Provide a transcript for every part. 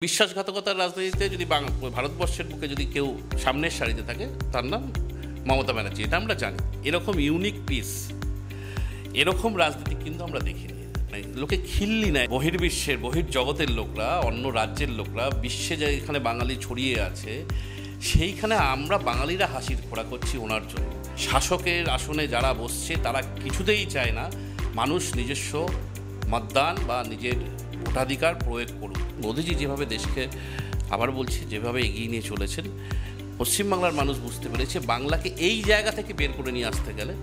বিশ্বাসঘাতকতার রাজনীতিতে যদি ভারতবর্ষের বুকে যদি কেউ সামনের সারিতে থাকে তার নাম মমতা ব্যানার্জি, এটা আমরা জানি। এরকম ইউনিক পিস, এরকম রাজনীতি কিন্তু আমরা দেখিনি। লোকে খিল্লি নেয়, বহির্বিশ্বের বহির্জগতের লোকরা, অন্য রাজ্যের লোকরা, বিশ্বে যে এখানে বাঙালি ছড়িয়ে আছে সেইখানে আমরা বাঙালিরা হাসির খোড়া করছি ওনার জন্য। শাসকের আসনে যারা বসছে তারা কিছুতেই চায় না মানুষ নিজস্ব মতদান বা নিজের ভোটাধিকার প্রয়োগ করুক। মোদিজি যেভাবে দেশকে, আবার বলছি, যেভাবে এগিয়ে নিয়ে চলেছেন, পশ্চিমবাংলার মানুষ বুঝতে পেরেছে বাংলাকে এই জায়গা থেকে বের করে নিয়ে আসতে গেলে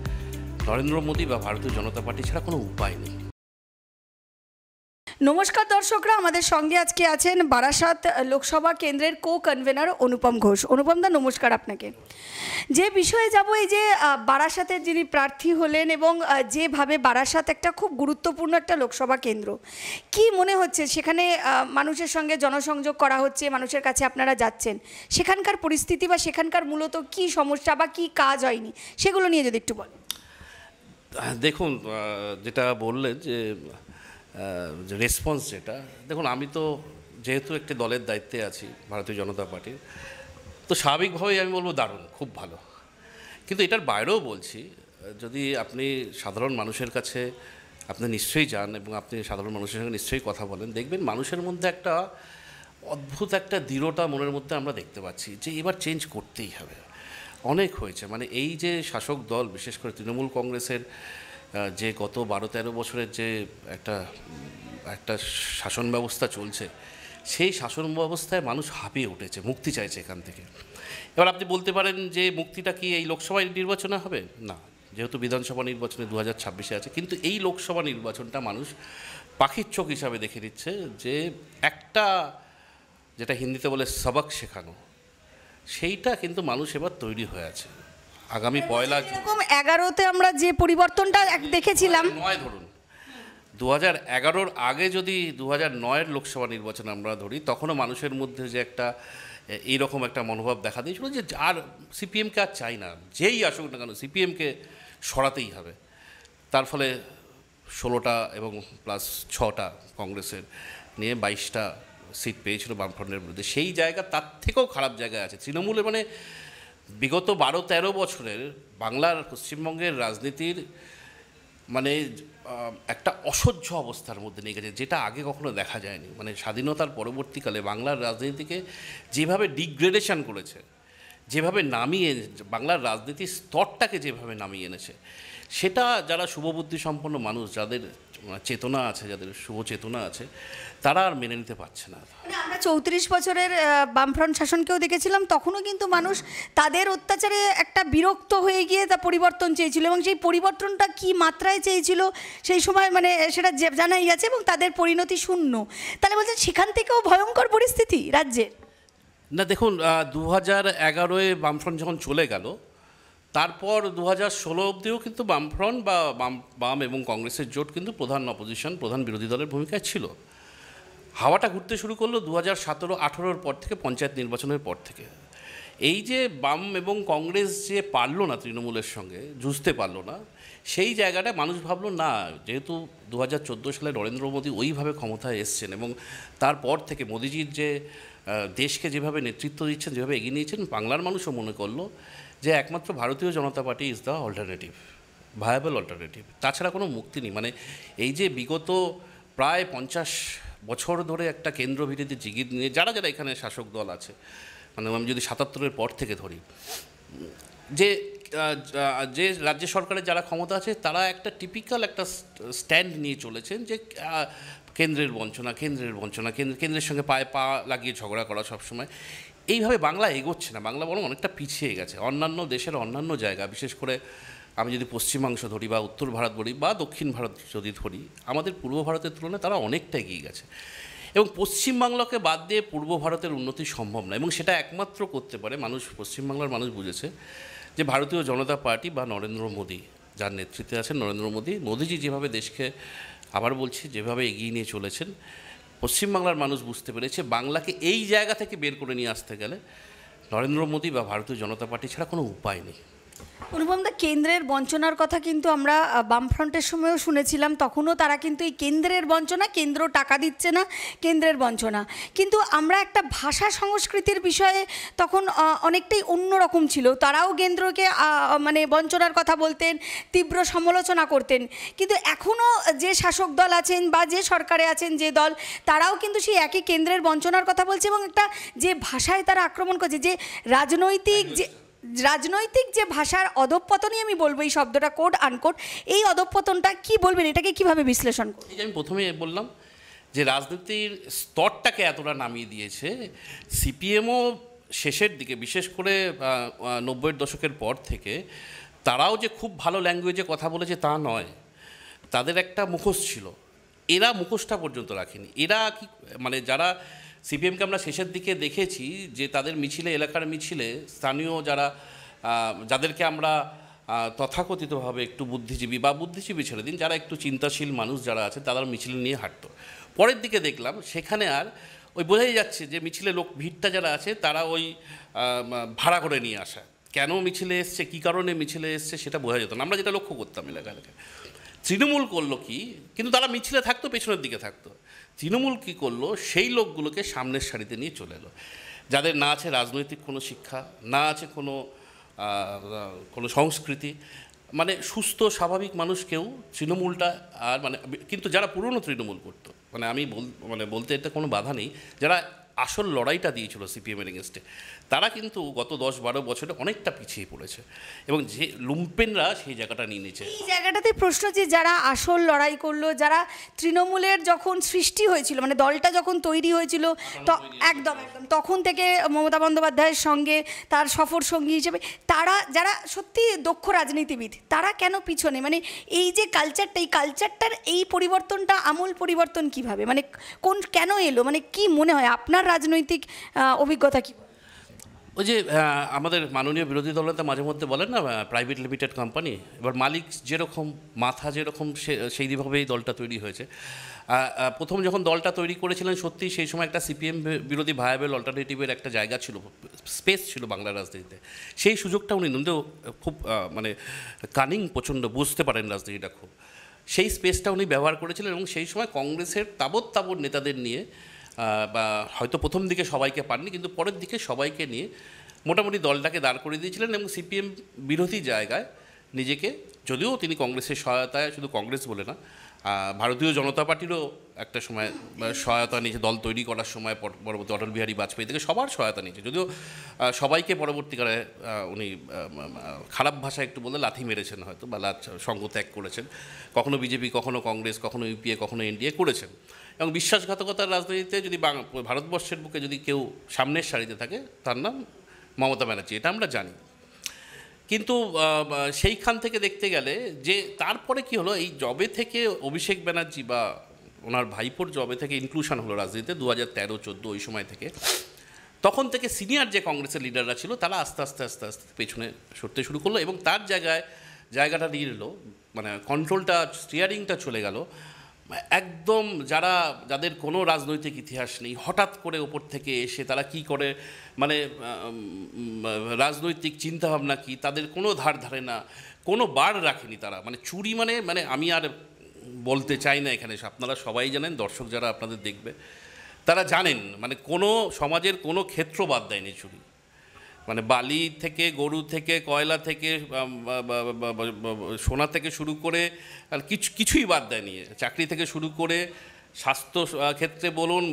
নরেন্দ্র মোদী বা ভারতীয় জনতা পার্টি ছাড়া কোনো উপায় নেই। নমস্কার দর্শকরা, আমাদের সঙ্গে আজকে আছেন বারাসাত লোকসভা কেন্দ্রের কনভেনার অনুপম ঘোষ। অনুপমদা, নমস্কার আপনাকে। যে বিষয়ে যাব, এই যে বারাসাতের যিনি প্রার্থী হলেন এবং যেভাবে বারাসাত একটা খুব গুরুত্বপূর্ণ একটা লোকসভা কেন্দ্র, কি মনে হচ্ছে সেখানে মানুষের সঙ্গে জনসংযোগ করা হচ্ছে, মানুষের কাছে আপনারা যাচ্ছেন, সেখানকার পরিস্থিতি বা সেখানকার মূলত কি সমস্যা বা কি কাজ হয়নি সেগুলো নিয়ে যদি একটু বলেন। দেখুন, যেটা বললেন যে রেসপন্স, যেটা দেখুন, আমি তো যেহেতু একটি দলের দায়িত্বে আছি ভারতীয় জনতা পার্টির, তো স্বাভাবিকভাবেই আমি বলবো দারুণ, খুব ভালো। কিন্তু এটার বাইরেও বলছি, যদি আপনি সাধারণ মানুষের কাছে আপনি নিশ্চয়ই যান এবং আপনি সাধারণ মানুষের সঙ্গে নিশ্চয়ই কথা বলেন, দেখবেন মানুষের মধ্যে একটা অদ্ভুত একটা দৃঢ়তা মনের মধ্যে আমরা দেখতে পাচ্ছি যে এবার চেঞ্জ করতেই হবে। অনেক হয়েছে, মানে এই যে শাসক দল, বিশেষ করে তৃণমূল কংগ্রেসের যে গত 12-13 বছরের যে একটা শাসন ব্যবস্থা চলছে, সেই শাসন ব্যবস্থায় মানুষ হাঁপিয়ে উঠেছে, মুক্তি চাইছে এখান থেকে। এবার আপনি বলতে পারেন যে মুক্তিটা কি এই লোকসভা নির্বাচনে হবে? না, যেহেতু বিধানসভা নির্বাচনে 2026-এ আছে। কিন্তু এই লোকসভা নির্বাচনটা মানুষ পাখির চোখ হিসাবে দেখে নিচ্ছে যে একটা, যেটা হিন্দিতে বলে সবক শেখানো, সেইটা কিন্তু মানুষ এবার তৈরি হয়ে আছে। আগামী পয়লা এরকম 11তে আমরা যে পরিবর্তনটা দেখেছিলাম, 9 ধরুন, 2011-র আগে যদি 2009-এর লোকসভা নির্বাচন আমরা ধরি, তখনও মানুষের মধ্যে যে একটা এইরকম একটা মনোভাব দেখা দিয়েছিল যে আর সিপিএমকে আর চাই না, যেই আসুক না কেন সিপিএমকে সরাতেই হবে। তার ফলে 16টা এবং প্লাস 6টা কংগ্রেসের নিয়ে 22টা সিট পেয়েছিল বামফ্রন্টের বিরুদ্ধে। সেই জায়গা তার থেকেও খারাপ জায়গায় আছে তৃণমূলের। মানে বিগত 12-13 বছরের বাংলার, পশ্চিমবঙ্গের রাজনীতির মানে একটা অসহ্য অবস্থার মধ্যে নিয়ে গেছে, যেটা আগে কখনো দেখা যায়নি। মানে স্বাধীনতার পরবর্তীকালে বাংলার রাজনীতিকে যেভাবে ডিগ্রেডেশন করেছে, যেভাবে নামিয়ে, বাংলার রাজনীতির স্তরটাকে যেভাবে নামিয়ে এনেছে, সেটা যারা শুভবুদ্ধি সম্পন্ন মানুষ, যাদের চেতনা আছে, যাদের শুভ চেতনা আছে, তারা আর মেনে নিতে পারছে না। আমরা 34 বছরের বামফ্রন্ট শাসনকেও দেখেছিলাম, তখনও কিন্তু মানুষ তাদের অত্যাচারে একটা বিরক্ত হয়ে গিয়ে তা পরিবর্তন চেয়েছিল, এবং সেই পরিবর্তনটা কি মাত্রায় চেয়েছিল সেই সময় মানে সেটা জানাই আছে, এবং তাদের পরিণতি শূন্য। তাহলে বলছেন সেখান থেকেও ভয়ঙ্কর পরিস্থিতি রাজ্যের? না দেখুন, 2011-এ বামফ্রন্ট যখন চলে গেল, তারপর 2016 অবধিও কিন্তু বামফ্রন্ট বা বাম এবং কংগ্রেসের জোট কিন্তু প্রধান অপোজিশন, প্রধান বিরোধী দলের ভূমিকায় ছিল। হাওয়াটা ঘুরতে শুরু করলো 2017-18-র পর থেকে, পঞ্চায়েত নির্বাচনের পর থেকে। এই যে বাম এবং কংগ্রেস যে পারলো না তৃণমূলের সঙ্গে যুঝতে পারলো না, সেই জায়গাটা মানুষ ভাবলো না, যেহেতু 2014 সালে নরেন্দ্র মোদী ওইভাবে ক্ষমতায় এসছেন এবং তারপর থেকে মোদিজির যে দেশকে যেভাবে নেতৃত্ব দিচ্ছেন, যেভাবে এগিয়ে নিয়েছেন, বাংলার মানুষও মনে করলো যে একমাত্র Bharatiya Janata party is the alternative, viable alternative. তাছাড়া কোনো মুক্তি নেই। মানে এই যে বিগত প্রায় 50 বছর ধরে একটা কেন্দ্র ভিত্তিতে জিগির নিয়ে যারা যারা এখানে শাসক দল আছে, মানে আমি যদি 77-এর পর থেকে ধরি, যে রাজ্য সরকারের যারা ক্ষমতা আছে, তারা একটা টিপিক্যাল একটা স্ট্যান্ড নিয়ে চলেছেন যে কেন্দ্রের বঞ্চনা, কেন্দ্রের বঞ্চনা, কেন্দ্রের সঙ্গে পায়ে পা লাগিয়ে ঝগড়া করা সবসময়। এইভাবে বাংলা এগোচ্ছে না, বাংলা বরং অনেকটা পিছিয়ে গেছে। অন্যান্য দেশের অন্যান্য জায়গা, বিশেষ করে আমি যদি পশ্চিমাংশ ধরি বা উত্তর ভারত ধরি বা দক্ষিণ ভারত যদি ধরি, আমাদের পূর্ব ভারতের তুলনায় তারা অনেকটা এগিয়ে গেছে। এবং পশ্চিমবাংলাকে বাদ দিয়ে পূর্ব ভারতের উন্নতি সম্ভব না, এবং সেটা একমাত্র করতে পারে মানুষ, পশ্চিমবাংলার মানুষ বুঝেছে যে ভারতীয় জনতা পার্টি বা নরেন্দ্র মোদী, যার নেতৃত্বে আছেন নরেন্দ্র মোদীজি যেভাবে দেশকে, আবার বলছি, যেভাবে এগিয়ে নিয়ে চলেছেন, পশ্চিমবাংলার মানুষ বুঝতে পেরেছে বাংলাকে এই জায়গা থেকে বের করে নিয়ে আসতে গেলে নরেন্দ্র মোদী বা ভারতীয় জনতা পার্টি ছাড়া কোনো উপায় নেই। অনুপমদা, কেন্দ্রের বঞ্চনার কথা কিন্তু আমরা বামফ্রন্টের সময়ও শুনেছিলাম, তখনও তারা কিন্তু এই কেন্দ্রের বঞ্চনা, কেন্দ্র টাকা দিচ্ছে না, কেন্দ্রের বঞ্চনা। কিন্তু আমরা একটা ভাষা সংস্কৃতির বিষয়ে তখন অনেকটাই অন্যরকম ছিল, তারাও কেন্দ্রকে মানে বঞ্চনার কথা বলতেন, তীব্র সমালোচনা করতেন। কিন্তু এখনও যে শাসক দল আছেন বা যে সরকারে আছেন যে দল, তারাও কিন্তু সেই একই কেন্দ্রের বঞ্চনার কথা বলছে, এবং একটা যে ভাষায় তারা আক্রমণ করছে, যে রাজনৈতিক যে ভাষার অধঃপতনই আমি বলবো, এই শব্দটা কোড আনকোড, এই অধঃপতনটা কি বলবেন, এটাকে কিভাবে বিশ্লেষণ করবেন? এই যে আমি প্রথমে বললাম যে রাজনীতির স্তরটাকে এতটা নামিয়ে দিয়েছে। সিপিএমও শেষের দিকে, বিশেষ করে 90-এর দশকের পর থেকে, তারাও যে খুব ভালো ল্যাঙ্গুয়েজে কথা বলেছে তা নয়, তাদের একটা মুখোশ ছিল, এরা মুখোশটা পর্যন্ত রাখেনি। এরা কি মানে যারা সিপিএমকে আমরা শেষের দিকে দেখেছি যে তাদের মিছিলে, এলাকার মিছিলে স্থানীয় যাদেরকে আমরা তথাকথিতভাবে একটু বুদ্ধিজীবী ছেড়ে দিন, যারা একটু চিন্তাশীল মানুষ যারা আছে, তারা মিছিল নিয়ে হাঁটতো। পরের দিকে দেখলাম সেখানে আর ওই বোঝাই যাচ্ছে যে মিছিলে ভিড়টা যারা আছে তারা ওই ভাড়া করে নিয়ে আসা, কেন মিছিলে এসছে, কী কারণে মিছিলে এসছে সেটা বোঝা যেত না। আমরা যেটা লক্ষ্য করতাম এলাকায়। তৃণমূল করলো কি, কিন্তু তারা মিছিলে থাকতো, পেছনের দিকে থাকতো। তৃণমূল কী করলো, সেই লোকগুলোকে সামনের সারিতে নিয়ে চলে এলো, যাদের না আছে রাজনৈতিক কোনো শিক্ষা, না আছে কোনো সংস্কৃতি, মানে সুস্থ স্বাভাবিক মানুষকেও তৃণমূলটা আর মানে, কিন্তু যারা পুরনো তৃণমূল করতো, মানে আমি বলতে এটা কোনো বাধা নেই, যারা আসল লড়াইটা দিয়েছিল সিপিএমের এগেনস্টে, তারা কিন্তু গত 10-12 বছরে অনেকটা পিছিয়ে পড়েছে, এবং যে লুম্পেনরা সেই জায়গাটা নিয়ে নিয়েছে। এই জায়গাটাতে প্রশ্ন, যে যারা আসল লড়াই করলো, যারা তৃণমূলের যখন সৃষ্টি হয়েছিল, মানে দলটা যখন তৈরি হয়েছিল, একদম তখন থেকে মমতা বন্দ্যোপাধ্যায়ের সঙ্গে তার সফর সঙ্গী হিসেবে, তারা যারা সত্যি দক্ষ রাজনীতিবিদ, তারা কেন পিছনে? মানে এই যে কালচারটা, এই কালচারটার এই পরিবর্তনটা, আমূল পরিবর্তন কিভাবে, মানে কেন এলো, মানে কি মনে হয় আপনার রাজনৈতিক অভিজ্ঞতা কি? ওই যে আমাদের মাননীয় বিরোধী দলনেতা মাঝে মধ্যে বলেন না, প্রাইভেট লিমিটেড কোম্পানি, এবার মালিক যেরকম, মাথা যেরকম, সেইভাবেই দলটা তৈরি হয়েছে। প্রথম যখন দলটা তৈরি করেছিলেন, সত্যি সেই সময় একটা সিপিএম বিরোধী ভায়াবল অল্টারনেটিভের একটা জায়গা ছিল, স্পেস ছিল বাংলার রাজনীতিতে। সেই সুযোগটা উনি খুব মানে কানিং, প্রচণ্ড বুঝতে পারেন রাজনীতিটা খুব, সেই স্পেসটা উনি ব্যবহার করেছিলেন, এবং সেই সময় কংগ্রেসের তাবৎ নেতাদের নিয়ে, বা হয়তো প্রথম দিকে সবাইকে পাননি, কিন্তু পরের দিকে সবাইকে নিয়ে মোটামুটি দলটাকে দাঁড় করিয়ে দিয়েছিলেন, এবং সিপিএম বিরোধী জায়গায় নিজেকে, যদিও তিনি কংগ্রেসের সহায়তায়, শুধু কংগ্রেস বলে না, ভারতীয় জনতা পার্টিরও একটা সময় সহায়তা নিয়েছে দল তৈরি করার সময়, পরবর্তী অটল বিহারী বাজপেয়ী থেকে সবার সহায়তা নিয়েছে, যদিও সবাইকে পরবর্তীকালে উনি খারাপ ভাষায় একটু বলে লাথি মেরেছেন হয়তো, বা সঙ্গ ত্যাগ করেছেন, কখনো বিজেপি, কখনো কংগ্রেস, কখনো ইউপিএ, কখনো এনডিএ করেছেন। এবং বিশ্বাসঘাতকতার রাজনীতিতে যদি ভারতবর্ষের বুকে যদি কেউ সামনের সারিতে থাকে, তার নাম মমতা ব্যানার্জি, এটা আমরা জানি। কিন্তু সেইখান থেকে দেখতে গেলে যে তারপরে কি হলো, এই জবে থেকে অভিষেক ব্যানার্জি বা ওনার ভাইপোর জবে থেকে ইনক্লুশন হলো রাজনীতিতে 2013-14 ওই সময় থেকে, তখন থেকে সিনিয়র যে কংগ্রেসের লিডাররা ছিল, তারা আস্তে আস্তে পেছনে সরতে শুরু করলো, এবং তার জায়গাটা নিয়ে নিল, মানে কন্ট্রোলটা, স্টিয়ারিংটা চলে গেল একদম যাদের কোনো রাজনৈতিক ইতিহাস নেই, হঠাৎ করে ওপর থেকে এসে তারা কি করে, মানে রাজনৈতিক চিন্তাভাবনা কি, তাদের কোনো ধারে না, কোনো বার রাখেনি তারা, মানে চুরি, মানে আমি আর বলতে চাই না এখানে, আপনারা সবাই জানেন, দর্শক যারা আপনাদের দেখবে তারা জানেন, মানে কোনো সমাজের কোনো ক্ষেত্র বাদ দেয়নি চুরি, মানে বালি থেকে, গরু থেকে, কয়লা থেকে, সোনা থেকে শুরু করে আর কিছুই বাদ দেয়নি, চাকরি থেকে শুরু করে স্বাস্থ্য ক্ষেত্রে বলুন,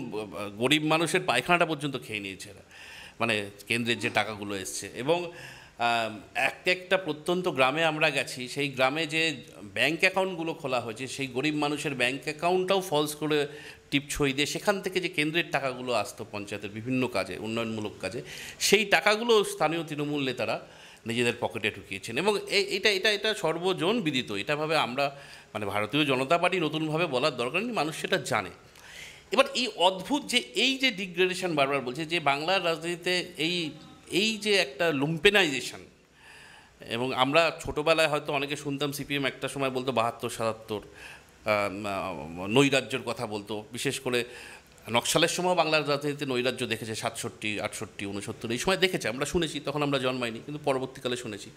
গরিব মানুষের পায়খানাটা পর্যন্ত খেয়ে নিয়েছে এরা, মানে কেন্দ্রের যে টাকাগুলো এসছে। এবং একটা প্রত্যন্ত গ্রামে আমরা গেছি, সেই গ্রামে যে ব্যাঙ্ক অ্যাকাউন্টগুলো খোলা হয়েছে, সেই গরিব মানুষের ব্যাঙ্ক অ্যাকাউন্টটাও ফলস করে টিপছই দিয়ে সেখান থেকে যে কেন্দ্রের টাকাগুলো আসতো পঞ্চায়েতের বিভিন্ন কাজে, উন্নয়নমূলক কাজে, সেই টাকাগুলো স্থানীয় তৃণমূল নেতারা নিজেদের পকেটে ঢুকিয়েছেন, এবং এটা সর্বজন বিদিত। এটাভাবে আমরা, মানে ভারতীয় জনতা পার্টি নতুনভাবে বলার দরকার নেই, মানুষ সেটা জানে। এবার এই অদ্ভুত এই যে ডিগ্রেডেশন, বারবার বলছে যে বাংলার রাজনীতিতে এই যে একটা লুম্পেনাইজেশন, এবং আমরা ছোটোবেলায় হয়তো অনেকে শুনতাম সিপিএম একটা সময় বলতো 72-77 নৈরাজ্যের কথা বলতো, বিশেষ করে নকশালের সময় বাংলার রাজনীতিতে নৈরাজ্য দেখেছে, 67, 68, 69 এই সময় দেখেছে, আমরা শুনেছি, তখন আমরা জন্মাইনি, কিন্তু পরবর্তীকালে শুনেছি।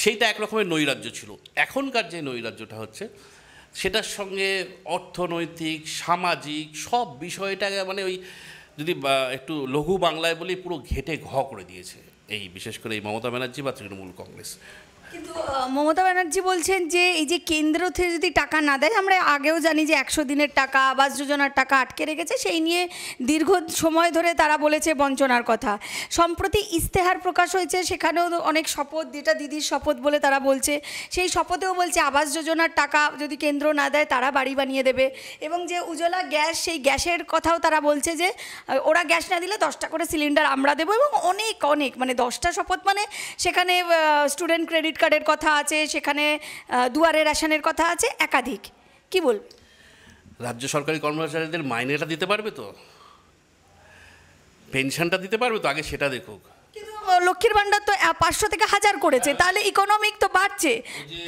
সেইটা এক রকমের নৈরাজ্য ছিল। এখনকার যে নৈরাজ্যটা হচ্ছে সেটার সঙ্গে অর্থনৈতিক, সামাজিক সব বিষয়টাকে মানে ওই যদি একটু লঘু বাংলায় বলি পুরো ঘেঁটে করে দিয়েছে এই বিশেষ করে এই মমতা ব্যানার্জি বা তৃণমূল কংগ্রেস। কিন্তু মমতা ব্যানার্জি বলছেন যে এই যে কেন্দ্র থেকে যদি টাকা না দেয়, আমরা আগেও জানি যে 100 দিনের টাকা, আবাস যোজনার টাকা আটকে রেখেছে, সেই নিয়ে দীর্ঘ সময় ধরে তারা বলেছে বঞ্চনার কথা। সম্প্রতি ইস্তেহার প্রকাশ হয়েছে, সেখানেও অনেক শপথ, যেটা দিদির শপথ বলে তারা বলছে, সেই শপথেও বলছে আবাস যোজনার টাকা যদি কেন্দ্র না দেয় তারা বাড়ি বানিয়ে দেবে। এবং যে উজ্জ্বলা গ্যাস, সেই গ্যাসের কথাও তারা বলছে যে ওরা গ্যাস না দিলে 10টা করে সিলিন্ডার আমরা দেবো। এবং অনেক অনেক মানে 10টা শপথ, মানে সেখানে স্টুডেন্ট ক্রেডিট কার্ডের কথা আছে, সেখানে দুয়ারে রেশনের কথা আছে, একাধিক। কি বলবে? রাজ্য সরকারি কর্মচারীদের মাইনেটা দিতে পারবে তো, পেনশনটা দিতে পারবে তো, আগে সেটা দেখুক। কিন্তু লক্ষ্মীর ভাণ্ডার তো 500 থেকে 1000 করেছে, তাহলে ইকোনমিক তো বাড়ছে,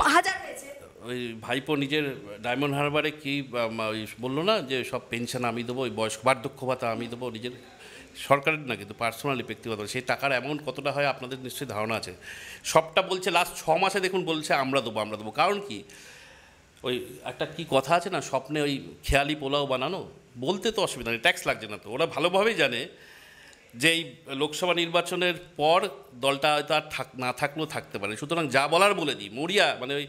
1000 হয়েছে। ওই ভাইপো নিজের ডায়মন্ড হারবারে কি ওই বললো না যে সব পেনশন আমি দেবো, ওই বয়স্ক বার্ধক্য ভাতা আমি দেবো, নিজের সরকারের না কিন্তু পার্সোনালি ব্যক্তিগত, সেই টাকার অ্যামাউন্ট কতটা হয় আপনাদের নিশ্চয়ই ধারণা আছে। সবটা বলছে লাস্ট 6 মাসে দেখুন বলছে আমরা দেবো। কারণ কি ওই একটা কি কথা আছে না, স্বপ্নে ওই খেয়ালি পোলাও বানানো, বলতে তো অসুবিধা নেই, ট্যাক্স লাগছে না তো। ওরা ভালোভাবেই জানে যে এই লোকসভা নির্বাচনের পর দলটা হয়তো আর না থাকলেও থাকতে পারে, সুতরাং যা বলার বলে দিই। মরিয়া মানে ওই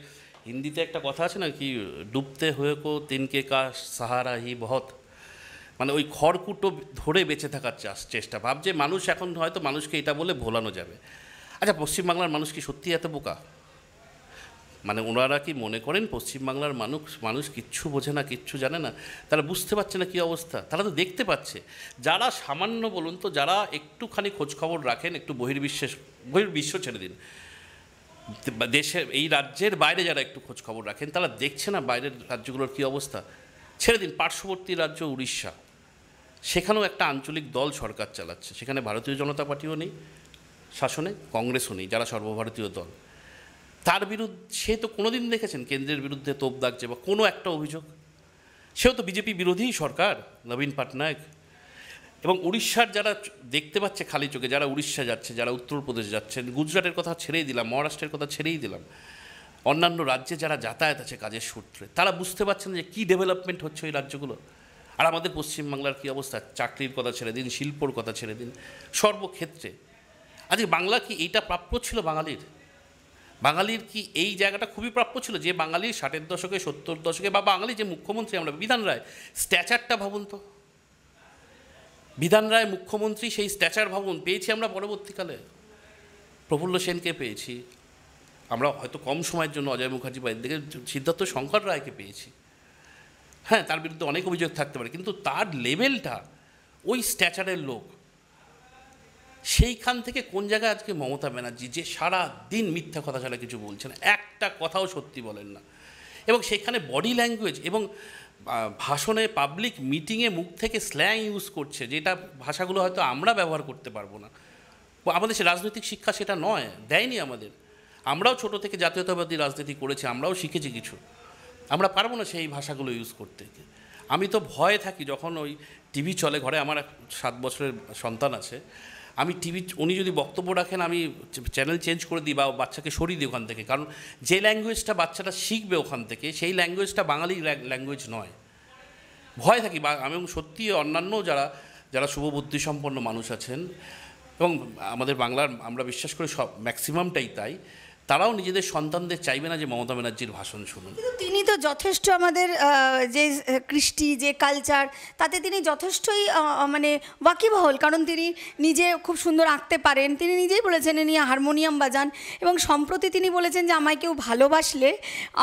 হিন্দিতে একটা কথা আছে না কি, ডুবতে হয়ে কো তিনকে কা সাহারা হি বহুত, মানে ওই খড়কুটো ধরে বেঁচে থাকার চেষ্টা। ভাবছে মানুষ এখন হয়তো মানুষকে এটা বলে ভোলানো যাবে। আচ্ছা, পশ্চিমবাংলার মানুষ কি সত্যি এত বোকা? মানে ওনারা কি মনে করেন পশ্চিমবাংলার মানুষ কিচ্ছু বোঝে না, কিচ্ছু জানে না? তারা বুঝতে পারছে না কী অবস্থা? তারা তো দেখতে পাচ্ছে। যারা সামান্য বলুন তো, যারা একটুখানি খোঁজখবর রাখেন, একটু বহির্বিশ্ব ছেড়ে দিন, দেশের এই রাজ্যের বাইরে যারা একটু খোঁজখবর রাখেন, তারা দেখছে না বাইরের রাজ্যগুলোর কী অবস্থা। ছেড়ে দিন পার্শ্ববর্তী রাজ্য উড়িষ্যা, সেখানেও একটা আঞ্চলিক দল সরকার চালাচ্ছে, সেখানে ভারতীয় জনতা পার্টিও নেই শাসনে, কংগ্রেসও নেই, যারা সর্বভারতীয় দল। তার বিরুদ্ধে সে তো কোনোদিন দেখেছেন কেন্দ্রের বিরুদ্ধে তোপ দাগছে বা কোনো একটা অভিযোগ? সেও তো বিজেপি বিরোধী সরকার, নবীন পটনায়ক। এবং উড়িষ্যার যারা দেখতে পাচ্ছে খালি চোখে, যারা উড়িষ্যা যাচ্ছে, যারা উত্তরপ্রদেশ যাচ্ছেন, গুজরাটের কথা ছেড়েই দিলাম, মহারাষ্ট্রের কথা ছেড়েই দিলাম, অন্যান্য রাজ্যে যারা যাতায়াত আছে কাজের সূত্রে, তারা বুঝতে পারছেন যে কী ডেভেলপমেন্ট হচ্ছে ওই রাজ্যগুলো। আর আমাদের পশ্চিমবাংলার কী অবস্থা? চাকরির কথা ছেড়ে দিন, শিল্পর কথা ছেড়ে দিন, সর্বক্ষেত্রে। আজকে বাংলা কি এইটা প্রাপ্য ছিল? বাঙালির কি এই জায়গাটা খুবই প্রাপ্য ছিল? যে বাঙালি 60-এর দশকে, 70-এর দশকে, বা বাঙালি যে মুখ্যমন্ত্রী আমরা, বিধান রায়, স্ট্যাচারটা ভাবুন তো, বিধান রায় মুখ্যমন্ত্রী, সেই স্ট্যাচার ভাবুন। পেয়েছি আমরা পরবর্তীকালে প্রফুল্ল সেনকে পেয়েছি, আমরা হয়তো কম সময়ের জন্য অজয় মুখার্জি বা এদিকে সিদ্ধার্থ শঙ্কর রায়কে পেয়েছি। হ্যাঁ, তার বিরুদ্ধে অনেক অভিযোগ থাকতে পারে, কিন্তু তার লেভেলটা ওই স্ট্যাচারের লোক। সেইখান থেকে কোন জায়গায় আজকে মমতা ব্যানার্জি, যে সারা দিন মিথ্যা কথা ছাড়া কিছু বলছেন, একটা কথাও সত্যি বলেন না, এবং সেখানে বডি ল্যাঙ্গুয়েজ এবং ভাষণে, পাবলিক মিটিংয়ে মুখ থেকে স্ল্যাং ইউজ করছে, যেটা ভাষাগুলো হয়তো আমরা ব্যবহার করতে পারবো না। আমাদের সে রাজনৈতিক শিক্ষা সেটা নয়, দেয়নি আমাদের। আমরাও ছোট থেকে জাতীয়তাবাদী রাজনীতি করেছি, আমরাও শিখেছি কিছু, আমরা পারবো না সেই ভাষাগুলো ইউজ করতে। আমি তো ভয়ে থাকি যখন ওই টিভি চলে ঘরে, আমার 7 বছরের সন্তান আছে, আমি উনি যদি বক্তব্য রাখেন আমি চ্যানেল চেঞ্জ করে দিই বা বাচ্চাকে সরিয়ে দিই ওখান থেকে, কারণ যে ল্যাঙ্গুয়েজটা বাচ্চাটা শিখবে ওখান থেকে, সেই ল্যাঙ্গুয়েজটা বাঙালি ল্যাঙ্গুয়েজ নয়। ভয় থাকি। আমি সত্যি অন্যান্য যারা শুভবুদ্ধিসম্পন্ন মানুষ আছেন, এবং আমাদের বাংলার আমরা বিশ্বাস করি সব ম্যাক্সিমামটাই তাই, তারাও নিজেদের সন্তানদের চাইবে না যে মমতা ব্যানার্জির ভাষণ শুনুন। কিন্তু তিনি তো যথেষ্ট আমাদের যে কৃষ্টি, যে কালচার, তাতে তিনি যথেষ্টই মানে ওয়াকিবহল, কারণ তিনি নিজে খুব সুন্দর আঁকতে পারেন। তিনি নিজেই বলেছেন ইনি হারমোনিয়াম বাজান, এবং সম্প্রতি তিনি বলেছেন যে আমায় কেউ ভালোবাসলে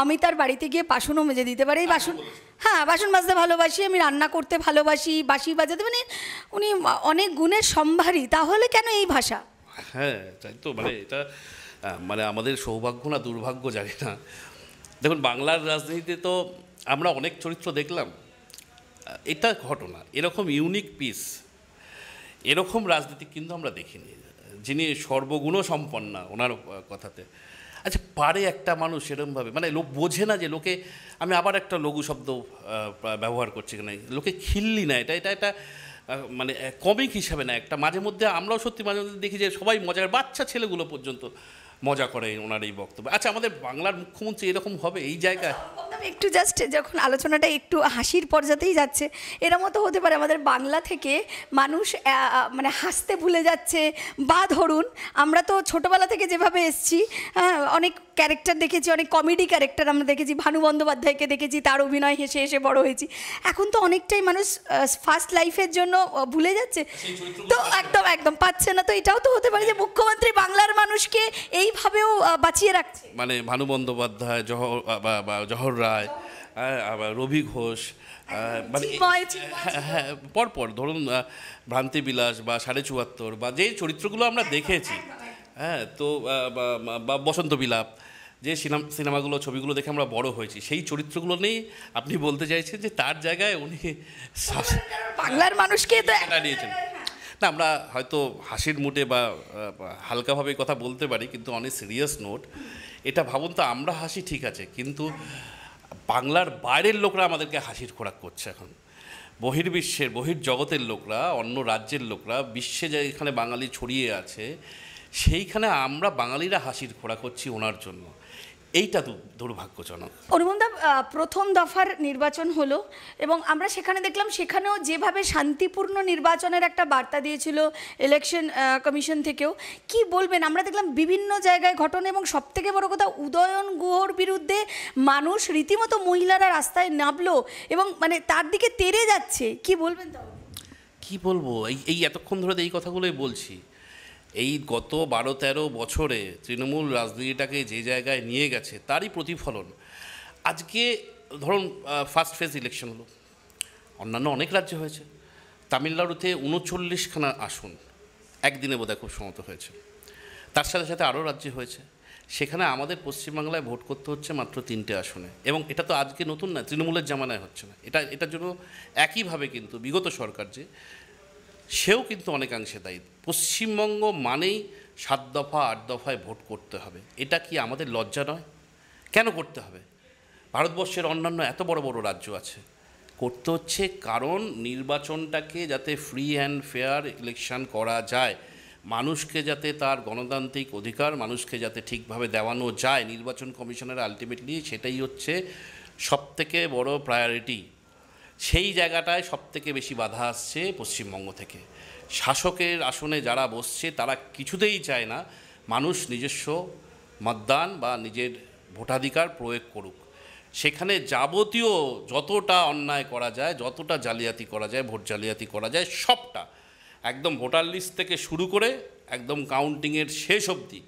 আমি তার বাড়িতে গিয়ে বাসনও মেজে দিতে পারি। হ্যাঁ, বাসন মাজতে ভালোবাসি, আমি রান্না করতে ভালোবাসি, বাঁশি বাজাতে, মানে উনি অনেক গুণের সম্ভারী। তাহলে কেন এই ভাষা? হ্যাঁ, তাই তো, মানে এটা মানে আমাদের সৌভাগ্য না দুর্ভাগ্য জানি না। দেখুন, বাংলার রাজনীতিতে তো আমরা অনেক চরিত্র দেখলাম, এটা ঘটনা, এরকম ইউনিক পিস, এরকম রাজনীতি কিন্তু আমরা দেখিনি, যিনি সর্বগুণ সম্পন্না ওনার কথাতে। আচ্ছা, পারে একটা মানুষ এরকমভাবে, মানে লোক বোঝে না যে লোকে, আমি আবার একটা লঘু শব্দ ব্যবহার করছি কিনা, লোকে খিল্লি না, এটা মানে কমিক হিসাবে না, একটা মাঝে মধ্যে আমরাও সত্যি মাঝে মধ্যে দেখি যে সবাই মজার, বাচ্চা ছেলেগুলো পর্যন্ত মজা করে ওনার এই বক্তব্য। আচ্ছা, আমাদের বাংলার মুখ্যমন্ত্রী এরকম হবে এই জায়গায়? একটু জাস্ট যখন আলোচনাটা একটু হাসির পর্যাতেই যাচ্ছে, এরা মতো হতে পারে আমাদের বাংলা থেকে মানুষ মানে হাসতে ভুলে যাচ্ছে, বা ধরুন আমরা তো ছোটোবেলা থেকে যেভাবে এসছি, অনেক ক্যারেক্টার দেখেছি, অনেক কমেডি ক্যারেক্টার আমরা দেখেছি, ভানু বন্দ্যোপাধ্যায়কে দেখেছি, তার অভিনয় হেসে হেসে বড় হয়েছি। এখন তো অনেকটাই মানুষ ফার্স্ট লাইফের জন্য ভুলে যাচ্ছে, তো একদম একদম পাচ্ছে না। তো এটাও তো হতে পারে যে মুখ্যমন্ত্রী বাংলার মানুষকে এইভাবেও বাঁচিয়ে রাখছে, মানে ভানু বন্দ্যোপাধ্যায়, জহর রায়, আবার রবি ঘোষ, মানে হ্যাঁ পরপর ধরুন ভ্রান্তিবিলাস বা ৭৪ বা যে চরিত্রগুলো আমরা দেখেছি, হ্যাঁ, তো বা বসন্ত বিলাপ, যে সিনেমাগুলো ছবিগুলো দেখে আমরা বড় হয়েছি, সেই চরিত্রগুলো নেই আপনি বলতে চাইছেন যে তার জায়গায় উনি বাংলার মানুষকে নিয়েছেন। না, আমরা হয়তো হাসির মুডে বা হালকাভাবে কথা বলতে পারি, কিন্তু অনেক সিরিয়াস নোট। এটা ভাবুন তো, আমরা হাসি ঠিক আছে, কিন্তু বাংলার বাইরের লোকরা আমাদেরকে হাসির খোরাক করছে এখন। বহির্বিশ্বের, বহির্জগতের লোকরা, অন্য রাজ্যের লোকরা, বিশ্বে যেখানে বাঙালি ছড়িয়ে আছে, সেইখানে আমরা বাঙালিরা হাসির খোরাক হচ্ছি ওনার জন্য। এইটা দুর্ভাগ্যজনক। অনুপমদা, প্রথম দফার নির্বাচন হলো এবং আমরা সেখানে দেখলাম, সেখানেও যেভাবে শান্তিপূর্ণ নির্বাচনের একটা বার্তা দিয়েছিল ইলেকশন কমিশন থেকেও, কি বলবেন? আমরা দেখলাম বিভিন্ন জায়গায় ঘটনা, এবং সবথেকে বড় কথা, উদয়ন গুহর বিরুদ্ধে মানুষ রীতিমতো, মহিলারা রাস্তায় নামলো এবং মানে তার দিকে তেড়ে যাচ্ছে, কি বলবেন? তাহলে কি বলবো, এই এতক্ষণ ধরে এই কথাগুলোই বলছি। এই গত 12-13 বছরে তৃণমূল রাজনীতিটাকে যে জায়গায় নিয়ে গেছে, তারই প্রতিফলন। আজকে ধরুন ফার্স্ট ফেজ ইলেকশন হলো, অন্যান্য অনেক রাজ্যে হয়েছে। তামিলনাড়ুতে 39খানা আসন একদিনে বোধহয় খুব সম্মত হয়েছে, তার সাথে সাথে আরও রাজ্যে হয়েছে। সেখানে আমাদের পশ্চিমবাংলায় ভোট করতে হচ্ছে মাত্র 3টে আসনে, এবং এটা তো আজকে নতুন না, তৃণমূলের জামানায় হচ্ছে না। এটার জন্য একইভাবে কিন্তু বিগত সরকার সেও কিন্তু অনেকাংশে দায়ী। পশ্চিমবঙ্গ মানেই 7 দফা 8 দফায় ভোট করতে হবে, এটা কি আমাদের লজ্জা নয়? কেন করতে হবে? ভারতবর্ষের অন্যান্য এত বড় বড় রাজ্য আছে, করতে হচ্ছে কারণ নির্বাচনটাকে যাতে ফ্রি অ্যান্ড ফেয়ার ইলেকশন করা যায়, মানুষকে যাতে তার গণতান্ত্রিক অধিকার মানুষকে যাতে ঠিকভাবে দেওয়ানো যায়, নির্বাচন কমিশনের আলটিমেটলি সেটাই হচ্ছে সবথেকে বড় প্রায়োরিটি। সেই জায়গাটায় সবথেকে বেশি বাধা আসছে পশ্চিমবঙ্গ থেকে। শাসকের আসনে যারা বসছে তারা কিছুতেই চায় না মানুষ নিজস্ব মতদান বা নিজের ভোটাধিকার প্রয়োগ করুক। সেখানে যাবতীয় যতটা অন্যায় করা যায়, যতটা জালিয়াতি করা যায়, ভোট জালিয়াতি করা যায়, সবটা একদম ভোটার লিস্ট থেকে শুরু করে একদম কাউন্টিংয়ের শেষ অবধি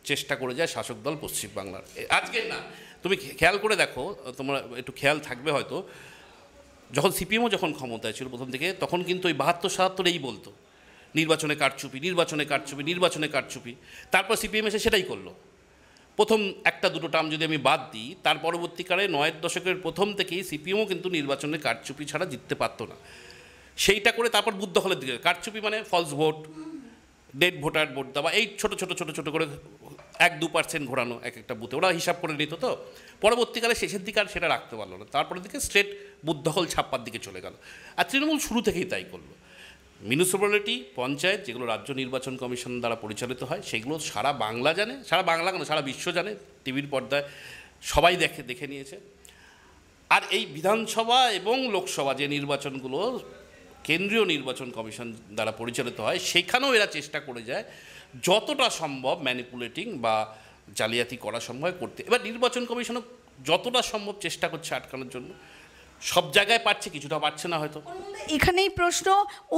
চেষ্টা করে যায় শাসক দল পশ্চিমবাংলার। আজকের না, তুমি খেয়াল করে দেখো, তোমরা একটু খেয়াল থাকবে হয়তো, যখন সিপিএমও যখন ক্ষমতায় ছিল প্রথম থেকে, তখন কিন্তু ওই 72-77 এই বলতো নির্বাচনে কারচুপি, নির্বাচনে কারচুপি, নির্বাচনে কারচুপি। তারপর সিপিএম এসে সেটাই করলো। প্রথম 1-2 টার্ম যদি আমি বাদ দিই, তার পরবর্তীকালে 9-এর দশকের প্রথম থেকেই সিপিএমও কিন্তু নির্বাচনে কারচুপি ছাড়া জিততে পারতো না। সেইটা করে তারপর বুথ দখলের দিকে, কারচুপি মানে false vote, dead voter vote দেওয়া, এই ছোটো ছোটো ছোটো ছোটো করে 1-2% ঘোরানো এক একটা বুথে, ওরা হিসাব করে নিত। তো পরবর্তীকালে শেষের দিকে আর সেটা রাখতে পারলো না, তারপরের দিকে স্ট্রেট বুথ দখল ছাপ্পার দিকে চলে গেল। আর তৃণমূল শুরু থেকেই তাই করলো। মিউনিসিপ্যালিটি, পঞ্চায়েত, যেগুলো রাজ্য নির্বাচন কমিশন দ্বারা পরিচালিত হয়, সেগুলো সারা বাংলা জানে, সারা বাংলা কেন সারা বিশ্ব জানে, টিভির পর্দায় সবাই দেখে নিয়েছে। আর এই বিধানসভা এবং লোকসভা যে নির্বাচনগুলো কেন্দ্রীয় নির্বাচন কমিশন দ্বারা পরিচালিত হয়, সেখানেও এরা চেষ্টা করে যায় যতটা সম্ভব ম্যানিপুলেটিং বা জালিয়াতি করা সম্ভব করতে। এবার নির্বাচন কমিশনও যতটা সম্ভব চেষ্টা করছে আটকানোর জন্য, সব জায়গায় পারছে, কিছুটা পারছে না হয়তো। এখানেই প্রশ্ন,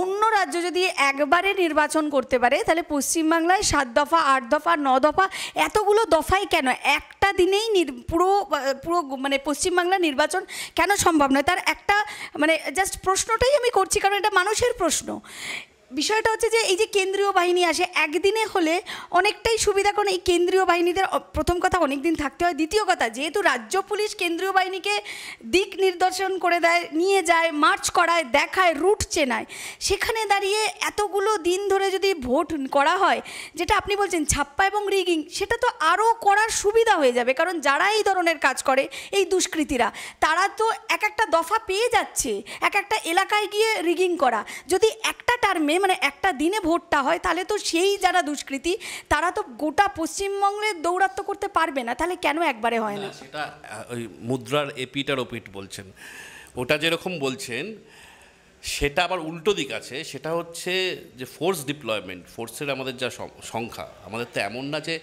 অন্য রাজ্য যদি একবারে নির্বাচন করতে পারে, তাহলে পশ্চিমবাংলায় 7 দফা 8 দফা 9 দফা এতগুলো দফায় কেন একটা দিনেই পুরো মানে পশ্চিমবাংলার নির্বাচন কেন সম্ভব নয়? তার একটা মানে জাস্ট প্রশ্নটাই আমি করছি, কারণ এটা মানুষের প্রশ্ন। বিষয়টা হচ্ছে যে এই যে কেন্দ্রীয় বাহিনী আসে একদিনে হলে অনেকটাই সুবিধা, কারণ এই কেন্দ্রীয় বাহিনীদের প্রথম কথা অনেক দিন থাকতে হয়, দ্বিতীয় কথা যেহেতু রাজ্য পুলিশ কেন্দ্রীয় বাহিনীকে দিক নির্দেশন করে দেয়, নিয়ে যায়, মার্চ করায়, দেখায়, রুট চেনায়, সেখানে দাঁড়িয়ে এতগুলো দিন ধরে যদি ভোট করা হয়, যেটা আপনি বলছেন ছাপ্পা এবং রিগিং, সেটা তো আরও করার সুবিধা হয়ে যাবে। কারণ যারা এই ধরনের কাজ করে, এই দুষ্কৃতীরা, তারা তো এক একটা দফা পেয়ে যাচ্ছে, এক একটা এলাকায় গিয়ে রিগিং করা। যদি একটা টার্মে মানে একটা দিনে ভোটটা হয়, তাহলে তো সেই যারা দুষ্কৃতী তারা তো গোটা পশ্চিমবঙ্গে দৌরাত্ম্য করতে পারবে না, তাহলে কেন একবারে হয় না? সেটা ওই মুদ্রার এপিট আর ওপিট বলছেন, ওটা যেরকম বলছেন সেটা আবার উল্টো দিক আছে। সেটা হচ্ছে যে ফোর্স ডিপ্লয়মেন্ট, ফোর্সের আমাদের যা সংখ্যা, আমাদের তো এমন না যে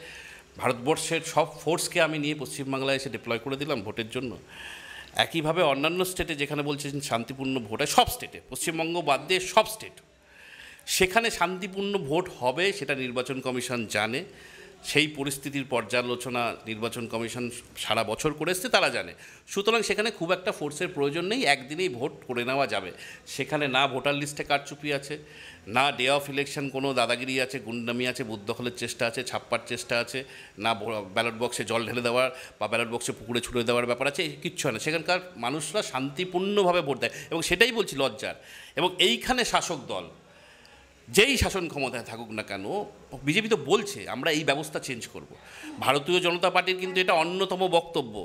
ভারতবর্ষের সব ফোর্সকে আমি নিয়ে পশ্চিমবাংলায় এসে ডিপ্লয় করে দিলাম ভোটের জন্য। একইভাবে অন্যান্য স্টেটে যেখানে বলছেন শান্তিপূর্ণ ভোট হয়, সব স্টেটে, পশ্চিমবঙ্গ বাদ দিয়ে সব স্টেট, সেখানে শান্তিপূর্ণ ভোট হবে সেটা নির্বাচন কমিশন জানে। সেই পরিস্থিতির পর্যালোচনা নির্বাচন কমিশন সারা বছর করে এসছে, তারা জানে। সুতরাং সেখানে খুব একটা ফোর্সের প্রয়োজন নেই, একদিনেই ভোট করে নেওয়া যাবে। সেখানে না ভোটার লিস্টে কারচুপি আছে, না ডে অফ ইলেকশন কোনো দাদাগিরি আছে, গুন্ডামি আছে, বুথ দখলের চেষ্টা আছে, ছাপ্পার চেষ্টা আছে, না ব্যালট বক্সে জল ঢেলে দেওয়ার বা ব্যালট বক্সে পুকুরে ছুড়ে দেওয়ার ব্যাপার আছে, কিচ্ছু হয় না। সেখানকার মানুষরা শান্তিপূর্ণভাবে ভোট দেয়, এবং সেটাই বলছি লজ্জার। এবং এইখানে শাসক দল যেই শাসন ক্ষমতায় থাকুক না কেন, বিজেপি তো বলছে আমরা এই ব্যবস্থা চেঞ্জ করব। ভারতীয় জনতা পার্টির কিন্তু এটা অন্যতম বক্তব্য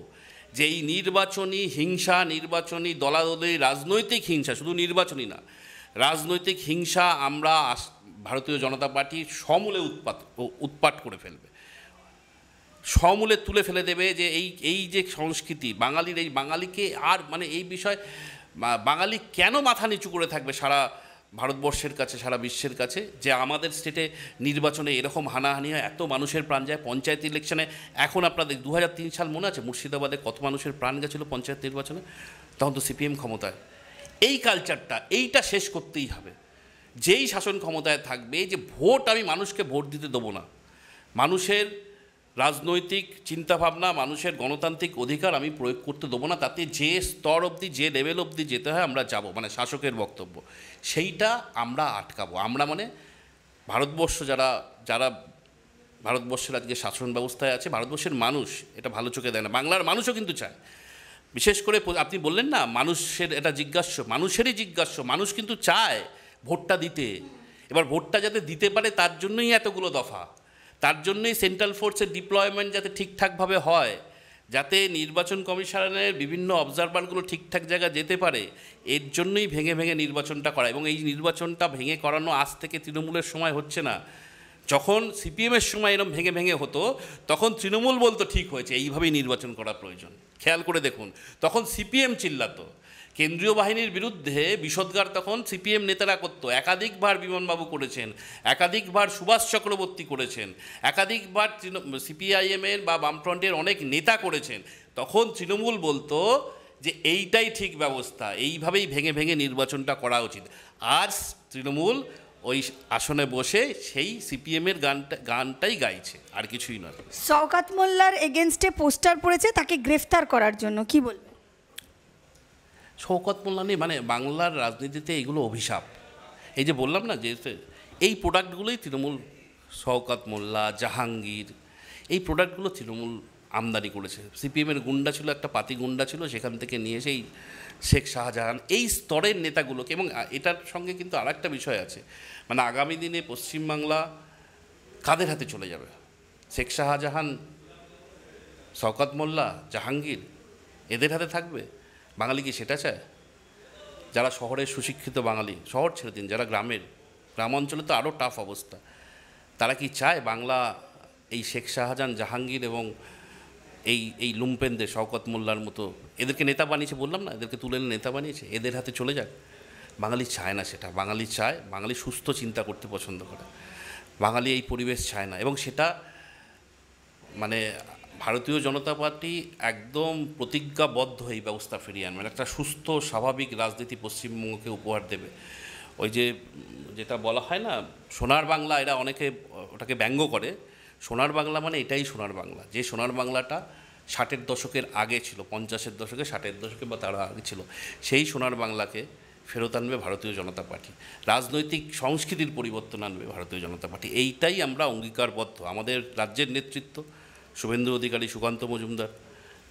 যে এই নির্বাচনী হিংসা, নির্বাচনী দলাদলি, রাজনৈতিক হিংসা, শুধু নির্বাচনী না, রাজনৈতিক হিংসা আমরা ভারতীয় জনতা পার্টি সমূলে উৎপাট করে ফেলবে, সমূলে তুলে ফেলে দেবে। যে এই যে সংস্কৃতি বাঙালির, এই বাঙালিকে আর মানে এই বিষয় বাঙালি কেন মাথা নিচু করে থাকবে সারা ভারতবর্ষের কাছে, সারা বিশ্বের কাছে, যে আমাদের স্টেটে নির্বাচনে এরকম হানাহানি হয়, এত মানুষের প্রাণ যায়। পঞ্চায়েত ইলেকশনে এখন আপনাদের 2003 সাল মনে আছে মুর্শিদাবাদে কত মানুষের প্রাণ গেছিলো পঞ্চায়েত নির্বাচনে? তখন তো সিপিএম ক্ষমতায়। এই কালচারটা, এইটা শেষ করতেই হবে। যেই শাসন ক্ষমতায় থাকবে, যে ভোট, আমি মানুষকে ভোট দিতে দেবো না, মানুষের রাজনৈতিক চিন্তাভাবনা, মানুষের গণতান্ত্রিক অধিকার আমি প্রয়োগ করতে দেবো না, তাতে যে স্তর অবধি, যে লেভেল অবধি যেতে হয় আমরা যাব, মানে শাসকের বক্তব্য, সেইটা আমরা আটকাবো। আমরা মানে ভারতবর্ষ, যারা ভারতবর্ষের আজকে শাসন ব্যবস্থায় আছে, ভারতবর্ষের মানুষ এটা ভালো চোখে দেয় না, বাংলার মানুষও কিন্তু চায়। বিশেষ করে আপনি বললেন না মানুষের এটা জিজ্ঞাস্য, মানুষেরই জিজ্ঞাস্য, মানুষ কিন্তু চায় ভোটটা দিতে। এবার ভোটটা যাতে দিতে পারে তার জন্যই এতগুলো দফা, তার জন্যই সেন্ট্রাল ফোর্সের ডিপ্লয়মেন্ট যাতে ঠিকঠাকভাবে হয়, যাতে নির্বাচন কমিশনের বিভিন্ন অবজারভারগুলো ঠিকঠাক জায়গায় যেতে পারে, এর জন্যই ভেঙে ভেঙে নির্বাচনটা করা। এবং এই নির্বাচনটা ভেঙে করানো আজ থেকে তৃণমূলের সময় হচ্ছে না। যখন সিপিএমের সময় এরকম ভেঙে ভেঙে হতো, তখন তৃণমূল বলতো ঠিক হয়েছে, এইভাবেই নির্বাচন করা প্রয়োজন। খেয়াল করে দেখুন, তখন সিপিএম চিল্লাতো, কেন্দ্রীয় বাহিনীর বিরুদ্ধে বিষোদ্গার তখন সিপিএম নেতারা করতো। একাধিকবার বিমানবাবু করেছেন, একাধিকবার সুভাষ চক্রবর্তী করেছেন, একাধিকবার সিপিআইএমের বা বামফ্রন্টের অনেক নেতা করেছেন। তখন তৃণমূল বলতো যে এইটাই ঠিক ব্যবস্থা, এইভাবেই ভেঙে ভেঙে নির্বাচনটা করা উচিত। আজ তৃণমূল ওই আসনে বসে সেই সিপিএমের গানটাই গাইছে, আর কিছুই নয়। শওকত মোল্লার এগেনস্টে পোস্টার পড়েছে তাকে গ্রেফতার করার জন্য, কি বলবেন? শওকত মোল্লা নেই, মানে বাংলার রাজনীতিতে এগুলো অভিশাপ। এই যে বললাম না, যে এই প্রোডাক্টগুলোই তৃণমূল, শওকত মোল্লা, জাহাঙ্গীর, এই প্রোডাক্টগুলো তৃণমূল আমদানি করেছে। সিপিএমের গুন্ডা ছিল, একটা পাতি গুন্ডা ছিল, সেখান থেকে নিয়ে এসে এই শেখ শাহজাহান, এই স্তরের নেতাগুলোকে। এবং এটার সঙ্গে কিন্তু আর একটা বিষয় আছে, মানে আগামী দিনে পশ্চিমবাংলা কাদের হাতে চলে যাবে? শেখ শাহজাহান, শওকত মোল্লা, জাহাঙ্গীর, এদের হাতে থাকবে? বাঙালি কি সেটা চায়? যারা শহরের সুশিক্ষিত বাঙালি, শহর ছেড়ে দিন, যারা গ্রাম অঞ্চলে তো আরও টাফ অবস্থা, তারা কি চায় বাংলা এই শেখ শাহজাহান, জাহাঙ্গীর এবং এই লুম্পেনদের, শওকত মোল্লার মতো, এদেরকে নেতা বানিয়েছে, বললাম না, এদেরকে তুলে এনে নেতা বানিয়েছে, এদের হাতে চলে যাক? বাঙালি চায় না সেটা। বাঙালি চায়, বাঙালি সুস্থ চিন্তা করতে পছন্দ করে, বাঙালি এই পরিবেশ চায় না। এবং সেটা মানে ভারতীয় জনতা পার্টি একদম প্রতিজ্ঞাবদ্ধ এই ব্যবস্থা ফিরিয়ে আনবে, একটা সুস্থ স্বাভাবিক রাজনীতি পশ্চিমবঙ্গকে উপহার দেবে। ওই যেটা বলা হয় না সোনার বাংলা, এরা অনেকে ওটাকে ব্যঙ্গ করে। সোনার বাংলা মানে এটাই সোনার বাংলা, যে সোনার বাংলাটা 60-এর দশকের আগে ছিল, 50-এর দশকে, 60-এর দশকে বা তার আগে ছিল, সেই সোনার বাংলাকে ফেরত আনবে ভারতীয় জনতা পার্টি। রাজনৈতিক সংস্কৃতির পরিবর্তন আনবে ভারতীয় জনতা পার্টি। এইটাই আমরা অঙ্গীকারবদ্ধ। আমাদের রাজ্যের নেতৃত্ব শুভেন্দু অধিকারী, সুকান্ত মজুমদার,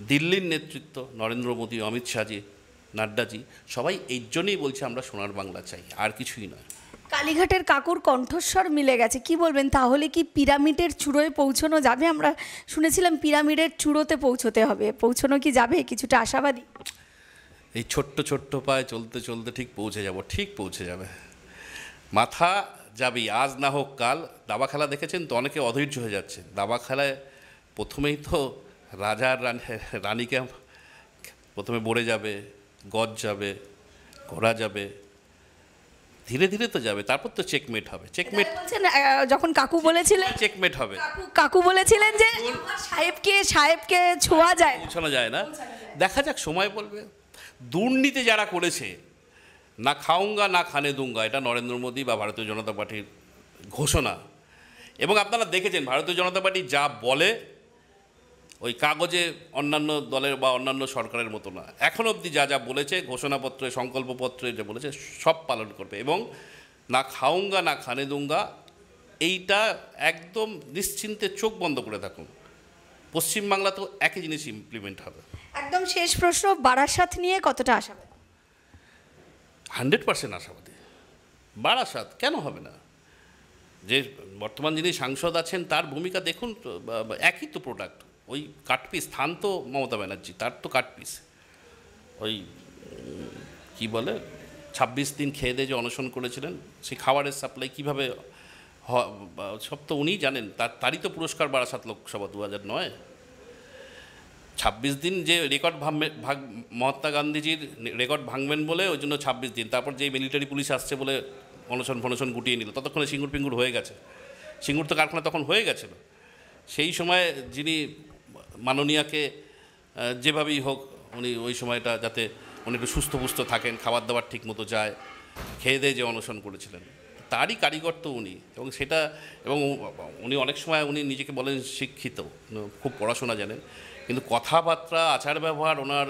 দিল্লির নেতৃত্ব নরেন্দ্র মোদী, অমিত শাহজি, নাড্ডাজি, সবাই এই জন্যই বলছে আমরা সোনার বাংলা চাই, আর কিছুই নয়। কালীঘাটের কাকুর কণ্ঠস্বর মিলে গেছে, কি বলবেন? তাহলে কি পিরামিডের চূড়োয় পৌঁছানো যাবে? আমরা শুনেছিলাম পিরামিডের চূড়োতে পৌঁছতে হবে, পৌঁছানো কি যাবে? কিছুটা আশাবাদী? এই ছোট্ট ছোট্ট পায়ে চলতে চলতে ঠিক পৌঁছে যাব, ঠিক পৌঁছে যাবে। মাথা যাবেই, আজ না হোক কাল। দাবা খেলা দেখেছেন তো, অনেকে অধৈর্য হয়ে যাচ্ছে। দাবা খেলায় প্রথমেই তো রাজা আর রানীকে প্রথমে বড়ে যাবে, গজ যাবে, ঘোড়া যাবে, ধীরে ধীরে তো যাবে, তারপর তো চেকমেট হবে। চেকমেট বলছেন যখন কাকু বলেছিলেন, চেকমেট হবে। কাকু বলেছিলেন যে সাহেবকে ছোঁয়া যায়, পৌঁছানো যায় না। দেখা যাক, সময় বলবে। দুর্নীতি যারা করেছে, না খাউঙ্গা না খানে দুঙ্গা, এটা নরেন্দ্র মোদী বা ভারতীয় জনতা পার্টির ঘোষণা। এবং আপনারা দেখেছেন ভারতীয় জনতা পার্টি যা বলে ওই কাগজে অন্যান্য দলের বা অন্যান্য সরকারের মতো না। এখন অবধি যা যা বলেছে, ঘোষণাপত্রে, সংকল্পপত্রে যা বলেছে সব পালন করবে। এবং না খাউঙ্গা না খানে দুঙ্গা, এইটা একদম নিশ্চিন্তে চোখ বন্ধ করে থাকুন। পশ্চিমবাংলাতেও একই জিনিস ইমপ্লিমেন্ট হবে। একদম শেষ প্রশ্ন, বারাসাত নিয়ে কতটা আশাবাদী? 100% আশাবাদী। বারাসাত কেন হবে না? যে বর্তমান যিনি সাংসদ আছেন তার ভূমিকা দেখুন তো, একই তো প্রোডাক্ট। ওই কাটপিস, স্থান তো মমতা ব্যানার্জি, তার তো কাটপিস। ওই কি বলে 26 দিন খেয়ে দিয়ে যে অনশন করেছিলেন, সেই খাবারের সাপ্লাই কীভাবে সব তো উনিই জানেন। তারই তো পুরস্কার বারাসাত লোকসভা 2009। 26 দিন যে রেকর্ড মহাত্মা গান্ধীজির রেকর্ড ভাঙবেন বলে ওই জন্য 26 দিন, তারপর যে মিলিটারি পুলিশ আসছে বলে অনশন গুটিয়ে নিল, ততক্ষণে সিঙ্গুর পিঙ্গুর হয়ে গেছে। সিঙ্গুর তো কারখানা তখন হয়ে গেছিল। সেই সময় যিনি মাননীয়াকে যেভাবেই হোক উনি ওই সময়টা যাতে উনি একটু সুস্থ থাকেন, খাবার দাবার ঠিক মতো যায়, খেয়ে দিয়ে যে অনশন করেছিলেন, তারই কারিগর তো উনি। এবং সেটা, এবং উনি অনেক সময় উনি নিজেকে বলেন শিক্ষিত, খুব পড়াশোনা জানেন, কিন্তু কথাবার্তা, আচার ব্যবহার, ওনার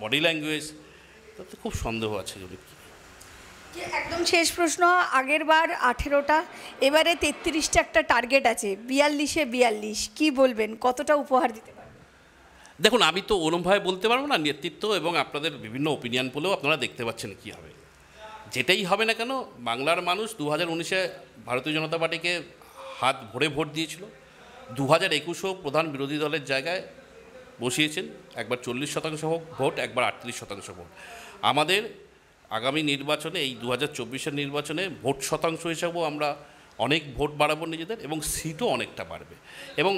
বডি ল্যাঙ্গুয়েজ, তাতে খুব সন্দেহ আছে। যদি একদম শেষ প্রশ্ন, আগের বার 18টা, এবারে 33টা একটা টার্গেট আছে, 42-এ 42, কি বলবেন, কতটা উপহার দিতে পারবেন? দেখুন, আমি তো ওরমভাবে বলতে পারবো না। নেতৃত্ব এবং আপনাদের বিভিন্ন ওপিনিয়ন পোলেও আপনারা দেখতে পাচ্ছেন কী হবে। যেটাই হবে না কেন, বাংলার মানুষ 2019-এ ভারতীয় জনতা পার্টিকে হাত ভরে ভোট দিয়েছিল। 2021-এও প্রধান বিরোধী দলের জায়গায় বসিয়েছেন, একবার 40% ভোট, একবার 38% ভোট। আমাদের আগামী নির্বাচনে, এই 2024-এর নির্বাচনে ভোট শতাংশ হিসাবেও আমরা অনেক ভোট বাড়াবো নিজেদের, এবং সিটও অনেকটা বাড়বে। এবং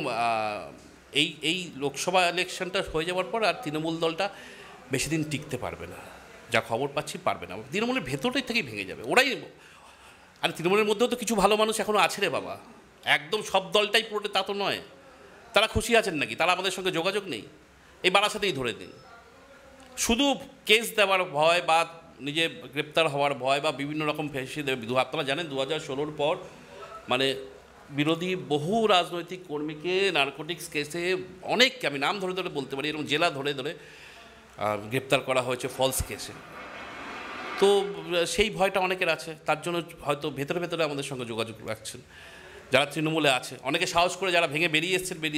এই লোকসভা ইলেকশনটা হয়ে যাওয়ার পর আর তৃণমূল দলটা বেশি দিন টিকতে পারবে না, যা খবর পাচ্ছি পারবে না। তৃণমূলের ভেতরটাই থেকেই ভেঙে যাবে ওরাই। আর তৃণমূলের মধ্যেও তো কিছু ভালো মানুষ এখনও আছে রে বাবা। একদম সব দলটাই পুরোটা তা তো নয়। তারা খুশি আছেন নাকি? তারা আমাদের সঙ্গে যোগাযোগ নেই। এই বারাসাতেই ধরে দিন। শুধু কেস দেওয়ার ভয় বা নিজে গ্রেপ্তার হওয়ার ভয় বা বিভিন্ন রকম ফেসে দেবে। আপনারা জানেন 2016-র পর মানে বিরোধী বহু রাজনৈতিক কর্মীকে নার্কোটিক্স কেসে অনেককে, আমি নাম ধরে ধরে বলতে পারি, এরকম জেলা ধরে ধরে গ্রেপ্তার করা হয়েছে ফলস কেসে। তো সেই ভয়টা অনেকের আছে, তার জন্য হয়তো ভেতরে ভেতরে আমাদের সঙ্গে যোগাযোগ রাখছেন যারা তৃণমূলে আছে। অনেকে সাহস করে যারা ভেঙে বেরিয়ে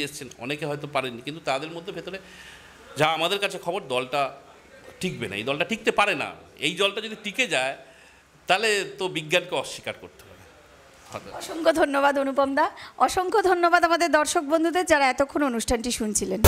এসছেন, অনেকে হয়তো পারেননি, কিন্তু তাদের মধ্যে ভেতরে যা আমাদের কাছে খবর, দলটা টিকবে না, এই দলটা টিকতে পারে না। এই দলটা যদি টিকে যায় তাহলে তো বিজ্ঞানকে অস্বীকার করতে হবে। অসংখ্য ধন্যবাদ অনুপম দা, অসংখ্য ধন্যবাদ আমাদের দর্শক বন্ধুদের যারা এতক্ষণ অনুষ্ঠানটি শুনছিলেন।